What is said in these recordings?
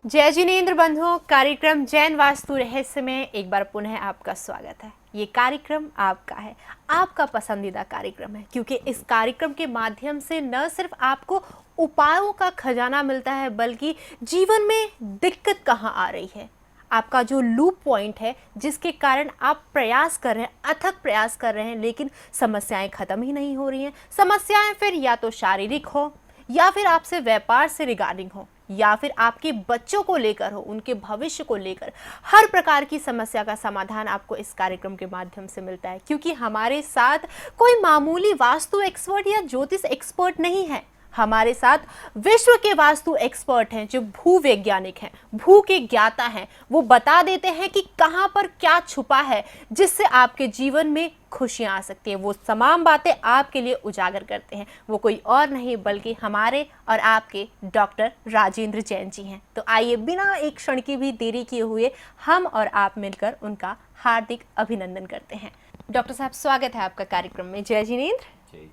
जय जिनेंद्र बंधुओं, कार्यक्रम जैन वास्तु रहस्य में एक बार पुनः आपका स्वागत है। ये कार्यक्रम आपका है, आपका पसंदीदा कार्यक्रम है, क्योंकि इस कार्यक्रम के माध्यम से न सिर्फ आपको उपायों का खजाना मिलता है, बल्कि जीवन में दिक्कत कहाँ आ रही है, आपका जो लूप पॉइंट है जिसके कारण आप प्रयास कर रहे हैं, अथक प्रयास कर रहे हैं, लेकिन समस्याएं खत्म ही नहीं हो रही हैं। समस्याएं फिर या तो शारीरिक हो, या फिर आपसे व्यापार से रिगार्डिंग हो, या फिर आपके बच्चों को लेकर हो, उनके भविष्य को लेकर। हर प्रकार की समस्या का समाधान आपको इस कार्यक्रम के माध्यम से मिलता है, क्योंकि हमारे साथ कोई मामूली वास्तु एक्सपर्ट या ज्योतिष एक्सपर्ट नहीं है। हमारे साथ विश्व के वास्तु एक्सपर्ट हैं, जो भूवैज्ञानिक हैं, भू के ज्ञाता हैं। वो बता देते हैं कि कहां पर क्या छुपा है, जिससे आपके जीवन में खुशियां आ सकती है। वो तमाम बातें आपके लिए उजागर करते हैं। वो कोई और नहीं बल्कि हमारे और आपके डॉक्टर राजेंद्र जैन जी हैं। तो आइए बिना एक क्षण की भी देरी किए हुए हम और आप मिलकर उनका हार्दिक अभिनंदन करते हैं। डॉक्टर साहब, स्वागत है आपका कार्यक्रम में। जय जिनेंद्र।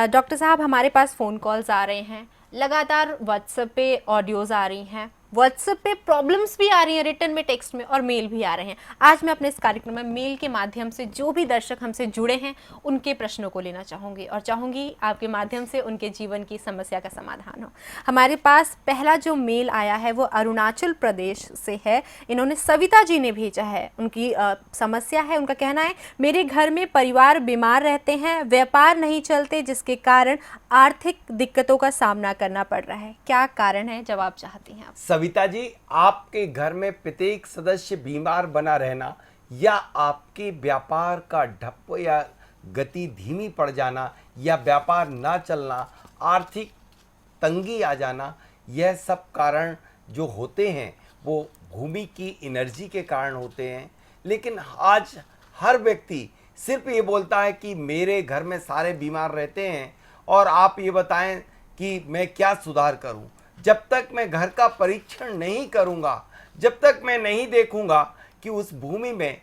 डॉक्टर साहब, हमारे पास फ़ोन कॉल्स आ रहे हैं, लगातार व्हाट्सएप पे ऑडियोज़ आ रही हैं, व्हाट्सएप पे प्रॉब्लम्स भी आ रही हैं, रिटर्न में, टेक्स्ट में, और मेल भी आ रहे हैं। आज मैं अपने इस कार्यक्रम में मेल के माध्यम से जो भी दर्शक हमसे जुड़े हैं उनके प्रश्नों को लेना चाहूँगी, और चाहूँगी आपके माध्यम से उनके जीवन की समस्या का समाधान हो। हमारे पास पहला जो मेल आया है वो अरुणाचल प्रदेश से है। इन्होंने सविता जी ने भेजा है। उनकी समस्या है, उनका कहना है, मेरे घर में परिवार बीमार रहते हैं, व्यापार नहीं चलते, जिसके कारण आर्थिक दिक्कतों का सामना करना पड़ रहा है। क्या कारण है? जवाब चाहती हैं आप। सविता जी, आपके घर में प्रत्येक सदस्य बीमार बना रहना, या आपके व्यापार का ठप्प या गति धीमी पड़ जाना, या व्यापार ना चलना, आर्थिक तंगी आ जाना, यह सब कारण जो होते हैं वो भूमि की एनर्जी के कारण होते हैं। लेकिन आज हर व्यक्ति सिर्फ ये बोलता है कि मेरे घर में सारे बीमार रहते हैं, और आप ये बताएं कि मैं क्या सुधार करूं। जब तक मैं घर का परीक्षण नहीं करूंगा, जब तक मैं नहीं देखूंगा कि उस भूमि में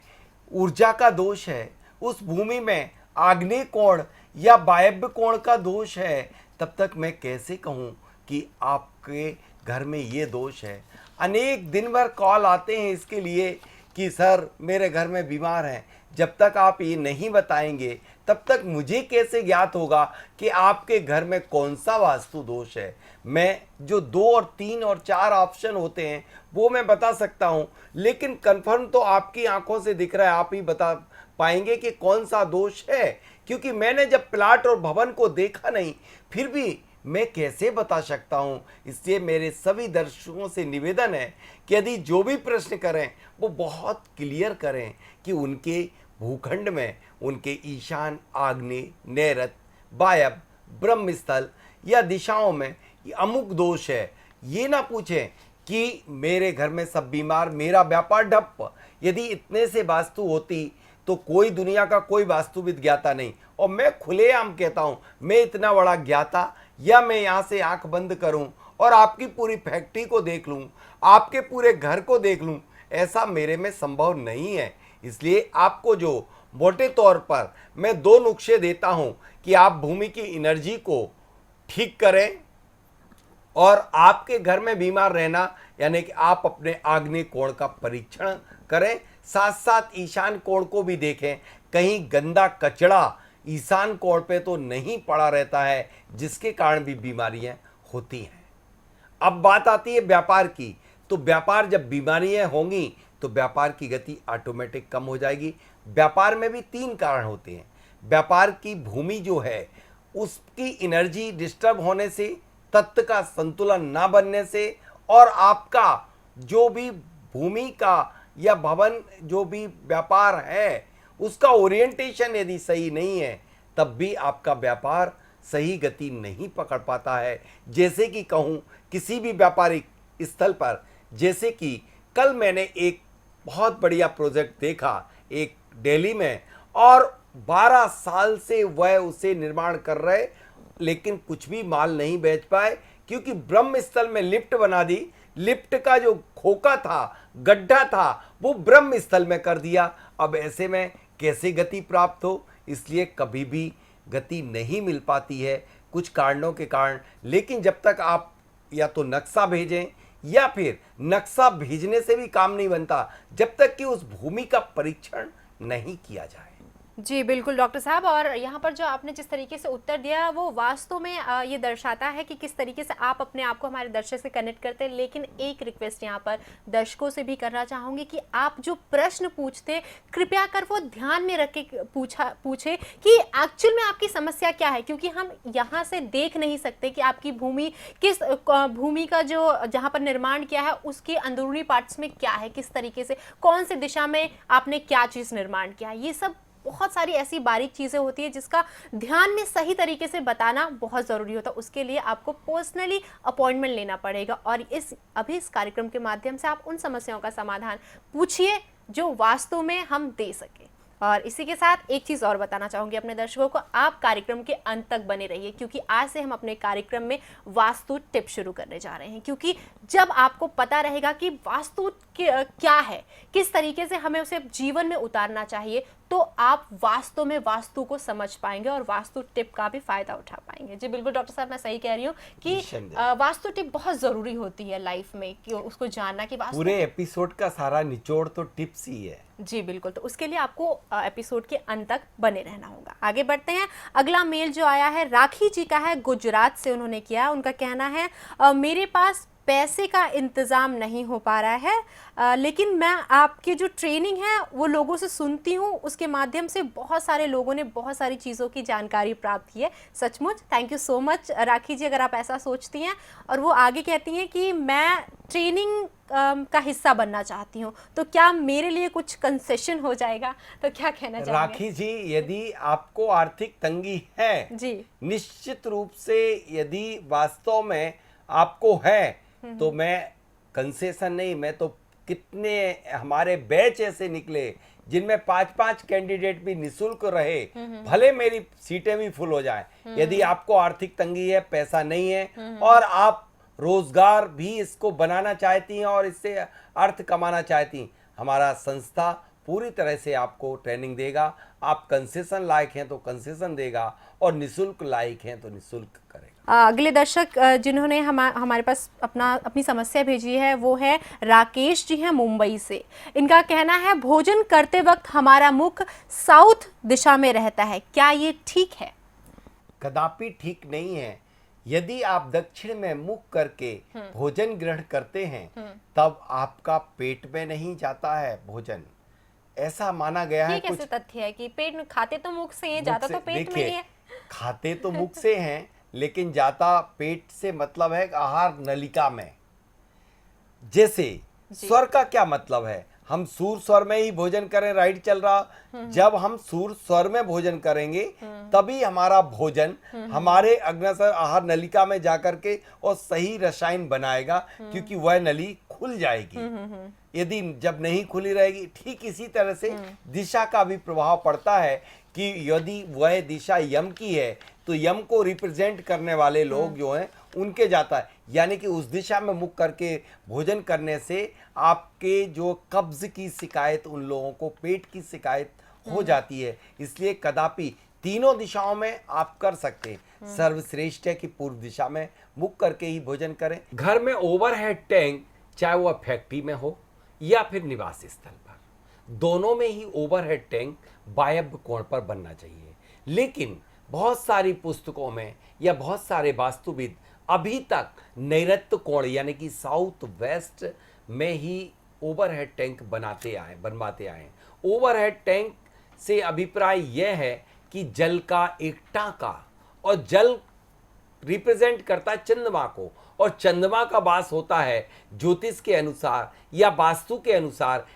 ऊर्जा का दोष है, उस भूमि में आग्नेय कोण या वायव्य कोण का दोष है, तब तक मैं कैसे कहूं कि आपके घर में ये दोष है। अनेक दिन भर कॉल आते हैं इसके लिए कि सर मेरे घर में बीमार हैं। जब तक आप ये नहीं बताएंगे तब तक मुझे कैसे ज्ञात होगा कि आपके घर में कौन सा वास्तु दोष है। मैं जो 2 और 3 और 4 ऑप्शन होते हैं वो मैं बता सकता हूं, लेकिन कंफर्म तो आपकी आंखों से दिख रहा है। आप ही बता पाएंगे कि कौन सा दोष है, क्योंकि मैंने जब प्लाट और भवन को देखा नहीं, फिर भी मैं कैसे बता सकता हूं। इसलिए मेरे सभी दर्शकों से निवेदन है कि यदि जो भी प्रश्न करें वो बहुत क्लियर करें कि उनके भूखंड में, उनके ईशान, आग्नेय, नैऋत, वायव्य, ब्रह्मस्थल या दिशाओं में अमुक दोष है। ये ना पूछें कि मेरे घर में सब बीमार, मेरा व्यापार ठप्प। यदि इतने से वास्तु होती तो कोई दुनिया का कोई वास्तुविद ज्ञाता नहीं। और मैं खुलेआम कहता हूं, मैं इतना बड़ा ज्ञाता, या मैं यहां से आंख बंद करूं और आपकी पूरी फैक्ट्री को देख लूं, आपके पूरे घर को देख लूं, ऐसा मेरे में संभव नहीं है। इसलिए आपको जो मोटे तौर पर मैं 2 नुस्खे देता हूं कि आप भूमि की एनर्जी को ठीक करें, और आपके घर में बीमार रहना यानी कि आप अपने आग्नेय कोण का परीक्षण करें, साथ साथ ईशान कोण को भी देखें, कहीं गंदा कचरा ईशान कोण पे तो नहीं पड़ा रहता है, जिसके कारण भी बीमारियां होती हैं। अब बात आती है व्यापार की, तो व्यापार जब बीमारियां होंगी तो व्यापार की गति ऑटोमेटिक कम हो जाएगी। व्यापार में भी 3 कारण होते हैं। व्यापार की भूमि जो है उसकी एनर्जी डिस्टर्ब होने से, तत्व का संतुलन ना बनने से, और आपका जो भी भूमि का या भवन जो भी व्यापार है उसका ओरिएंटेशन यदि सही नहीं है, तब भी आपका व्यापार सही गति नहीं पकड़ पाता है। जैसे कि कहूँ किसी भी व्यापारिक स्थल पर, जैसे कि कल मैंने एक बहुत बढ़िया प्रोजेक्ट देखा एक दिल्ली में, और 12 साल से वह उसे निर्माण कर रहे, लेकिन कुछ भी माल नहीं बेच पाए, क्योंकि ब्रह्म स्थल में लिफ्ट बना दी। लिफ्ट का जो खोखा था, गड्ढा था, वो ब्रह्म स्थल में कर दिया। अब ऐसे में कैसे गति प्राप्त हो? इसलिए कभी भी गति नहीं मिल पाती है कुछ कारणों के कारण। लेकिन जब तक आप या तो नक्शा भेजें या फिर नक्शा भेजने से भी काम नहीं बनता जब तक कि उस भूमि का परीक्षण नहीं किया जाए। जी बिल्कुल डॉक्टर साहब, और यहाँ पर जो आपने जिस तरीके से उत्तर दिया वो वास्तव में ये दर्शाता है कि किस तरीके से आप अपने आप को हमारे दर्शक से कनेक्ट करते हैं। लेकिन एक रिक्वेस्ट यहाँ पर दर्शकों से भी करना चाहूँगी कि आप जो प्रश्न पूछते कृपया कर वो ध्यान में रख के पूछे कि एक्चुअल में आपकी समस्या क्या है, क्योंकि हम यहाँ से देख नहीं सकते कि आपकी भूमि किस भूमि का जो जहाँ पर निर्माण किया है उसके अंदरूनी पार्ट्स में क्या है, किस तरीके से कौन से दिशा में आपने क्या चीज़ निर्माण किया है। ये सब बहुत सारी ऐसी बारीक चीज़ें होती है जिसका ध्यान में सही तरीके से बताना बहुत ज़रूरी होता है। उसके लिए आपको पर्सनली अपॉइंटमेंट लेना पड़ेगा और इस कार्यक्रम के माध्यम से आप उन समस्याओं का समाधान पूछिए जो वास्तव में हम दे सकें। और इसी के साथ एक चीज़ और बताना चाहूँगी अपने दर्शकों को, आप कार्यक्रम के अंत तक बने रहिए क्योंकि आज से हम अपने कार्यक्रम में वास्तु टिप शुरू करने जा रहे हैं। क्योंकि जब आपको पता रहेगा कि वास्तु क्या है, किस तरीके से हमें उसे जीवन में उतारना चाहिए, तो आप वास्तव में वास्तु को समझ पाएंगे और वास्तु टिप का भी फायदा उठा पाएंगे। जी बिल्कुल डॉक्टर साहब, मैं सही कह रही हूँ कि वास्तु टिप बहुत जरूरी होती है लाइफ में, कि उसको जानना कि वास्तु पूरे एपिसोड का सारा निचोड़ तो टिप्स ही है। जी बिल्कुल, तो उसके लिए आपको एपिसोड के अंत तक बने रहना होगा। आगे बढ़ते हैं। अगला मेल जो आया है राखी जी का है, गुजरात से उन्होंने किया। उनका कहना है मेरे पास पैसे का इंतज़ाम नहीं हो पा रहा है, लेकिन मैं आपकी जो ट्रेनिंग है वो लोगों से सुनती हूँ, उसके माध्यम से बहुत सारे लोगों ने बहुत सारी चीज़ों की जानकारी प्राप्त की है। सचमुच थैंक यू सो मच राखी जी, अगर आप ऐसा सोचती हैं। और वो आगे कहती हैं कि मैं ट्रेनिंग का हिस्सा बनना चाहती हूँ, तो क्या मेरे लिए कुछ कंसेशन हो जाएगा? तो क्या कहना चाहेंगे? राखी जी, यदि आपको आर्थिक तंगी है जी, निश्चित रूप से, यदि वास्तव में आपको है, तो मैं कंसेशन नहीं, मैं तो कितने हमारे बैच ऐसे निकले जिनमें 5-5 कैंडिडेट भी निशुल्क रहे, भले मेरी सीटें भी फुल हो जाएं। यदि आपको आर्थिक तंगी है, पैसा नहीं है और आप रोजगार भी इसको बनाना चाहती हैं और इससे अर्थ कमाना चाहती हैं, हमारा संस्था पूरी तरह से आपको ट्रेनिंग देगा। आप कंसेशन लायक हैं तो कंसेशन देगा और निशुल्क लायक हैं तो निशुल्क करेगा। अगले दर्शक जिन्होंने हमारे पास अपनी समस्या भेजी है वो है राकेश जी हैं मुंबई से। इनका कहना है भोजन करते वक्त हमारा मुख साउथ दिशा में रहता है, क्या ये ठीक है? कदापि ठीक नहीं है। यदि आप दक्षिण में मुख करके भोजन ग्रहण करते हैं तब आपका पेट में नहीं जाता है भोजन, ऐसा माना गया है। ये कैसे तथ्य है कि पेट में खाते तो मुख से, जाता तो पेट में ही है? खाते तो मुख से हैं लेकिन जाता पेट से, मतलब है आहार नलिका में। जैसे स्वर का क्या मतलब है, हम सूर स्वर में ही भोजन करें, राइट चल रहा। जब हम सूर स्वर में भोजन करेंगे तभी हमारा भोजन हमारे अग्नसर आहार नलिका में जाकर के और सही रसायन बनाएगा, क्योंकि वह नली खुल जाएगी। यदि जब नहीं खुली रहेगी, ठीक इसी तरह से दिशा का भी प्रभाव पड़ता है कि यदि वह दिशा यम की है तो यम को रिप्रेजेंट करने वाले लोग जो हैं उनके जाता है। यानी कि उस दिशा में मुख करके भोजन करने से आपके जो कब्ज की शिकायत, उन लोगों को पेट की शिकायत हो जाती है। इसलिए कदापि तीनों दिशाओं में आप कर सकते हैं। सर्वश्रेष्ठ है कि पूर्व दिशा में मुख करके ही भोजन करें। घर में ओवरहेड टैंक, चाहे वह फैक्ट्री में हो या फिर निवास स्थल पर, दोनों में ही ओवरहेड टैंक वायव्य कोण पर बनना चाहिए। लेकिन बहुत सारी पुस्तकों में या बहुत सारे वास्तुविद अभी तक नैऋत्य कोण यानी कि साउथ वेस्ट में ही ओवरहेड टैंक बनवाते आए। ओवरहेड टैंक से अभिप्राय यह है कि जल का एक टांका, और जल रिप्रेजेंट करता है चंद्रमा को, और चंद्रमा का वास होता है ज्योतिष के अनुसार या वास्तु के अनुसार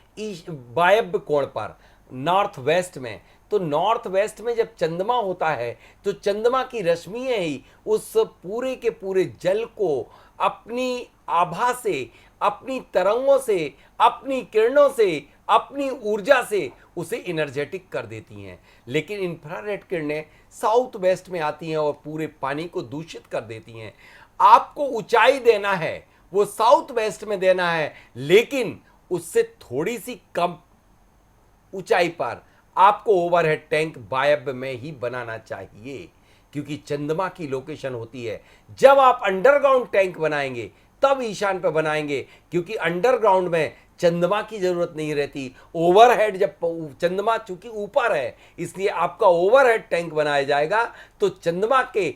वायव्य कोण पर, नॉर्थ वेस्ट में। तो नॉर्थ वेस्ट में जब चंद्रमा होता है तो चंद्रमा की रश्मियां ही उस पूरे के पूरे जल को अपनी आभा से, अपनी तरंगों से, अपनी किरणों से, अपनी ऊर्जा से उसे एनर्जेटिक कर देती हैं। लेकिन इंफ्रारेड किरणें साउथ वेस्ट में आती हैं और पूरे पानी को दूषित कर देती हैं। आपको ऊंचाई देना है वो साउथ वेस्ट में देना है, लेकिन उससे थोड़ी सी कम ऊंचाई पर आपको ओवरहेड टैंक वायव्य में ही बनाना चाहिए, क्योंकि चंद्रमा की लोकेशन होती है। जब आप अंडरग्राउंड टैंक बनाएंगे तब ईशान पे बनाएंगे, क्योंकि अंडरग्राउंड में चंद्रमा की जरूरत नहीं रहती। ओवरहेड जब चंद्रमा चूंकि ऊपर है, इसलिए आपका ओवरहेड टैंक बनाया जाएगा तो चंद्रमा के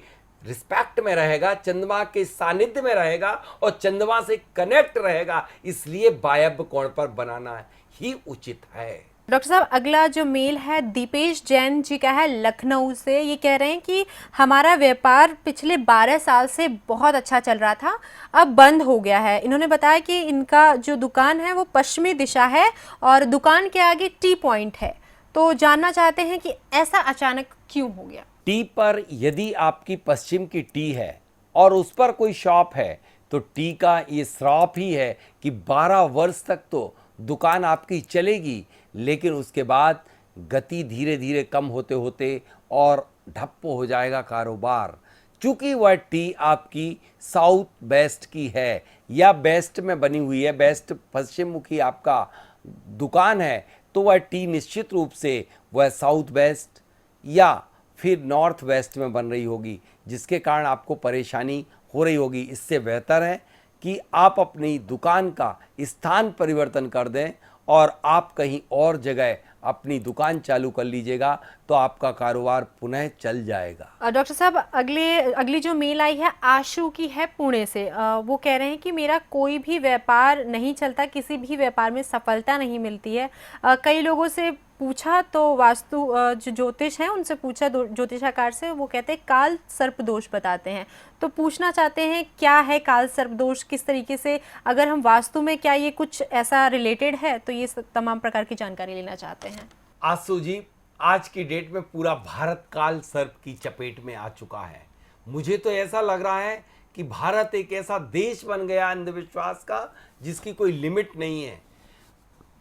रिस्पेक्ट में रहेगा, चंद्रमा के सानिध्य में रहेगा और चंद्रमा से कनेक्ट रहेगा, इसलिए वायव्य कोण पर बनाना ही उचित है। डॉक्टर साहब, अगला जो मेल है दीपेश जैन जी का है लखनऊ से। ये कह रहे हैं कि हमारा व्यापार पिछले 12 साल से बहुत अच्छा चल रहा था, अब बंद हो गया है। इन्होंने बताया कि इनका जो दुकान है वो पश्चिमी दिशा है और दुकान के आगे टी पॉइंट है, तो जानना चाहते हैं कि ऐसा अचानक क्यों हो गया। टी पर यदि आपकी पश्चिम की टी है और उस पर कोई शॉप है तो टी का ये श्राप ही है कि 12 वर्ष तक तो दुकान आपकी चलेगी, लेकिन उसके बाद गति धीरे धीरे कम होते होते और ठप्प हो जाएगा कारोबार। चूंकि वह टी आपकी साउथ वेस्ट की है या वेस्ट में बनी हुई है, वेस्ट पश्चिम मुखी आपका दुकान है, तो वह टी निश्चित रूप से वह साउथ वेस्ट या फिर नॉर्थ वेस्ट में बन रही होगी, जिसके कारण आपको परेशानी हो रही होगी। इससे बेहतर है कि आप अपनी दुकान का स्थान परिवर्तन कर दें और आप कहीं और जगह अपनी दुकान चालू कर लीजिएगा, तो आपका कारोबार पुनः चल जाएगा। डॉक्टर साहब, अगली जो मेल आई है आशु की है पुणे से। वो कह रहे हैं कि मेरा कोई भी व्यापार नहीं चलता, किसी भी व्यापार में सफलता नहीं मिलती है। कई लोगों से पूछा तो वास्तु जो ज्योतिष हैं उनसे पूछा, ज्योतिषाकार से, वो कहते हैं काल सर्प दोष बताते हैं। तो पूछना चाहते हैं क्या है काल सर्प दोष, किस तरीके से, अगर हम वास्तु में क्या ये कुछ ऐसा रिलेटेड है, तो ये तमाम प्रकार की जानकारी लेना चाहते हैं। आशु जी, आज की डेट में पूरा भारत काल सर्प की चपेट में आ चुका है। मुझे तो ऐसा लग रहा है कि भारत एक ऐसा देश बन गया अंधविश्वास का जिसकी कोई लिमिट नहीं है।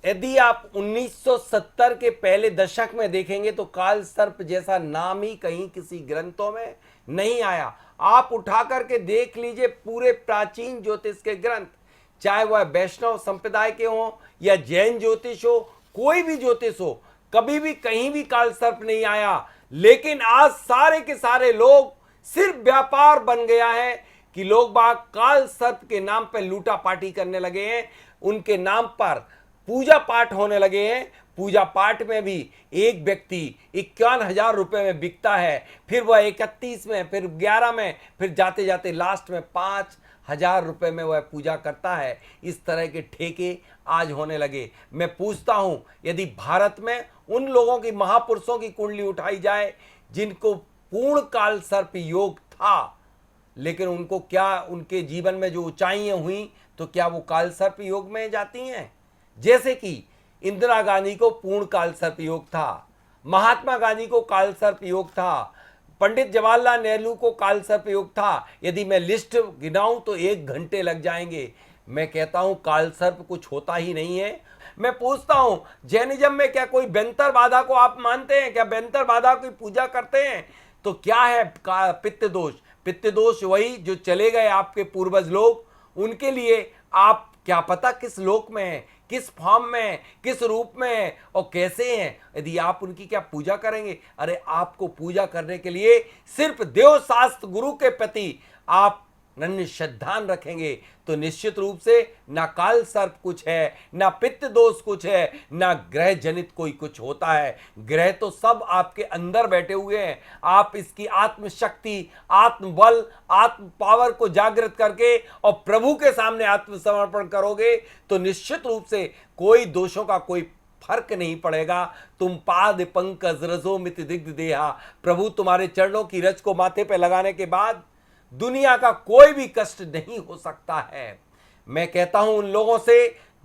यदि आप 1970 के पहले दशक में देखेंगे तो काल सर्प जैसा नाम ही कहीं किसी ग्रंथों में नहीं आया। आप उठा करके देख लीजिए पूरे प्राचीन ज्योतिष के ग्रंथ, चाहे वह वैष्णव संप्रदाय के हों या जैन ज्योतिष हो, कोई भी ज्योतिष हो, कभी भी कहीं भी काल सर्प नहीं आया। लेकिन आज सारे के सारे लोग, सिर्फ व्यापार बन गया है कि लोग बाग काल सर्प के नाम पर लूटा पाटी करने लगे हैं, उनके नाम पर पूजा पाठ होने लगे हैं। पूजा पाठ में भी एक व्यक्ति 51,000 रुपए में बिकता है, फिर वह 31 में, फिर 11 में, फिर जाते जाते लास्ट में 5,000 रुपए में वह पूजा करता है। इस तरह के ठेके आज होने लगे। मैं पूछता हूं, यदि भारत में उन लोगों की, महापुरुषों की कुंडली उठाई जाए जिनको पूर्ण काल सर्प योग था, लेकिन उनको क्या, उनके जीवन में जो ऊंचाइयां हुई, तो क्या वो काल सर्प योग में जाती हैं? जैसे कि इंदिरा गांधी को पूर्ण काल सर्प योग था, महात्मा गांधी को काल सर्प योग था, पंडित जवाहरलाल नेहरू को काल सर्प योग था। यदि मैं लिस्ट गिनाऊं तो 1 घंटे लग जाएंगे। मैं कहता हूं काल सर्प कुछ होता ही नहीं है। मैं पूछता हूं, जैनिज्म में क्या कोई बेंतर बाधा को आप मानते हैं? क्या बेंतर बाधा की पूजा करते हैं? तो क्या है पित्त दोष? पित्त दोष वही जो चले गए आपके पूर्वज लोग, उनके लिए आप क्या पता किस लोक में है, किस फॉर्म में, किस रूप में और कैसे हैं। यदि आप उनकी क्या पूजा करेंगे? अरे आपको पूजा करने के लिए सिर्फ देव शास्त्र गुरु के प्रति आप नन्ही श्रद्धान रखेंगे तो निश्चित रूप से ना काल सर्प कुछ है, ना पित्त दोष कुछ है, ना ग्रह जनित कोई कुछ होता है। ग्रह तो सब आपके अंदर बैठे हुए हैं। आप इसकी आत्मशक्ति, आत्मबल, आत्म पावर को जागृत करके और प्रभु के सामने आत्मसमर्पण करोगे तो निश्चित रूप से कोई दोषों का कोई फर्क नहीं पड़ेगा। तुम पाद पंकज रजोमित दिग्ध देहा, प्रभु तुम्हारे चरणों की रज को माथे पे लगाने के बाद दुनिया का कोई भी कष्ट नहीं हो सकता है। मैं कहता हूं उन लोगों से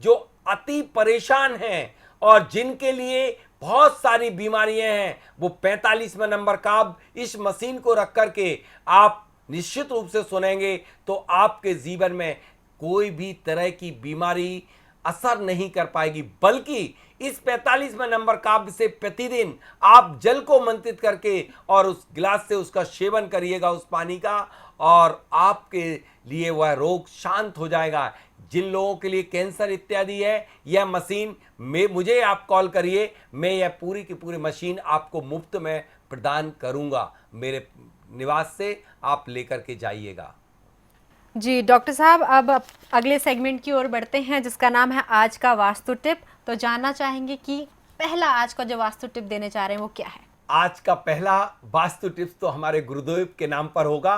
जो अति परेशान हैं और जिनके लिए बहुत सारी बीमारियां हैं, वो 45वें नंबर का इस मशीन को रख करके आप निश्चित रूप से सुनेंगे तो आपके जीवन में कोई भी तरह की बीमारी असर नहीं कर पाएगी। बल्कि इस 45वें नंबर काव्य से प्रतिदिन आप जल को मंत्रित करके और उस गिलास से उसका सेवन करिएगा, उस पानी का, और आपके लिए वह रोग शांत हो जाएगा। जिन लोगों के लिए कैंसर इत्यादि है, यह मशीन में मुझे आप कॉल करिए, मैं यह पूरी की पूरी मशीन आपको मुफ्त में प्रदान करूंगा। मेरे निवास से आप लेकर के जाइएगा। जी डॉक्टर साहब, अब अगले सेगमेंट की ओर बढ़ते हैं जिसका नाम है आज का वास्तु टिप। तो जानना चाहेंगे कि पहला आज का जो वास्तु टिप देने जा रहे हैं वो क्या है? आज का पहला वास्तु टिप्स तो हमारे गुरुदेव के नाम पर होगा।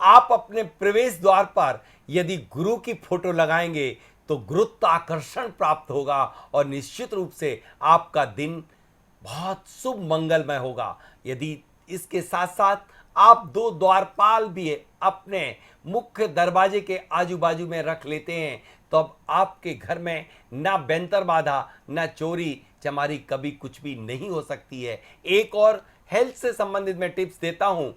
आप अपने प्रवेश द्वार पर यदि गुरु की फोटो लगाएंगे तो गुरुत्वाकर्षण प्राप्त होगा और निश्चित रूप से आपका दिन बहुत शुभ मंगलमय होगा। यदि इसके साथ साथ आप 2 द्वारपाल भी अपने मुख्य दरवाजे के आजू बाजू में रख लेते हैं तो अब आपके घर में ना बैंतर बाधा, ना चोरी चमारी कभी कुछ भी नहीं हो सकती है। एक और हेल्थ से संबंधित मैं टिप्स देता हूं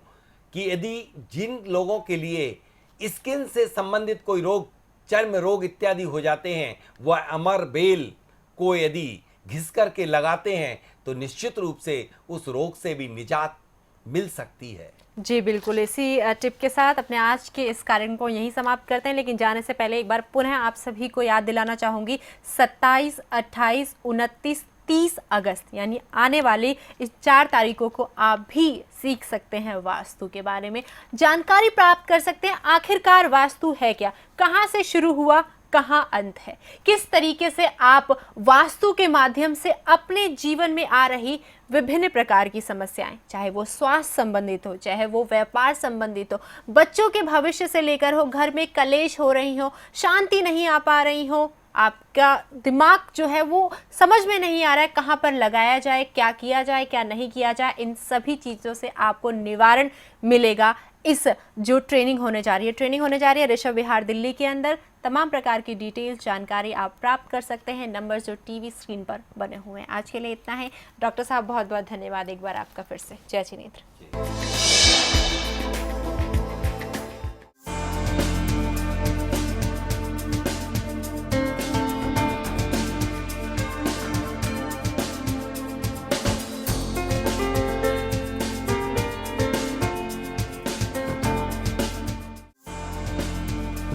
कि यदि जिन लोगों के लिए स्किन से संबंधित कोई रोग, चर्म रोग इत्यादि हो जाते हैं, वह अमर बेल को यदि घिस करके लगाते हैं तो निश्चित रूप से उस रोग से भी निजात मिल सकती है। जी बिल्कुल, इसी टिप के साथ अपने आज के इस कार्यक्रम को यहीं समाप्त करते हैं, लेकिन जाने से पहले एक बार पुनः आप सभी को याद दिलाना चाहूँगी 27, 28, 29, 30 अगस्त यानी आने वाली इस 4 तारीखों को आप भी सीख सकते हैं वास्तु के बारे में, जानकारी प्राप्त कर सकते हैं आखिरकार वास्तु है क्या, कहाँ से शुरू हुआ, कहाँ अंत है, किस तरीके से आप वास्तु के माध्यम से अपने जीवन में आ रही विभिन्न प्रकार की समस्याएं, चाहे वो स्वास्थ्य संबंधित हो, चाहे वो व्यापार संबंधित हो, बच्चों के भविष्य से लेकर हो, घर में कलेश हो रही हो, शांति नहीं आ पा रही हो, आपका दिमाग जो है वो समझ में नहीं आ रहा है कहाँ पर लगाया जाए, क्या किया जाए, क्या नहीं किया जाए, इन सभी चीज़ों से आपको निवारण मिलेगा। इस जो ट्रेनिंग होने जा रही है ऋषभ विहार दिल्ली के अंदर। तमाम प्रकार की डिटेल्स जानकारी आप प्राप्त कर सकते हैं, नंबर जो टीवी स्क्रीन पर बने हुए हैं। आज के लिए इतना है। डॉक्टर साहब बहुत बहुत धन्यवाद एक बार आपका फिर से। जय जिनेन्द्र।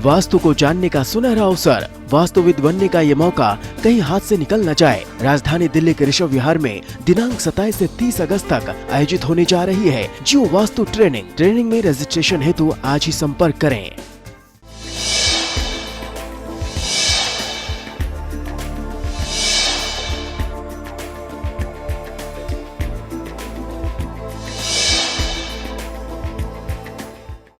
वास्तु को जानने का सुनहरा अवसर, वास्तुविद बनने का ये मौका कहीं हाथ से निकल न जाए। राजधानी दिल्ली के ऋषभ विहार में दिनांक 27 से 30 अगस्त तक आयोजित होने जा रही है जियो वास्तु ट्रेनिंग में रजिस्ट्रेशन हेतु आज ही संपर्क करें।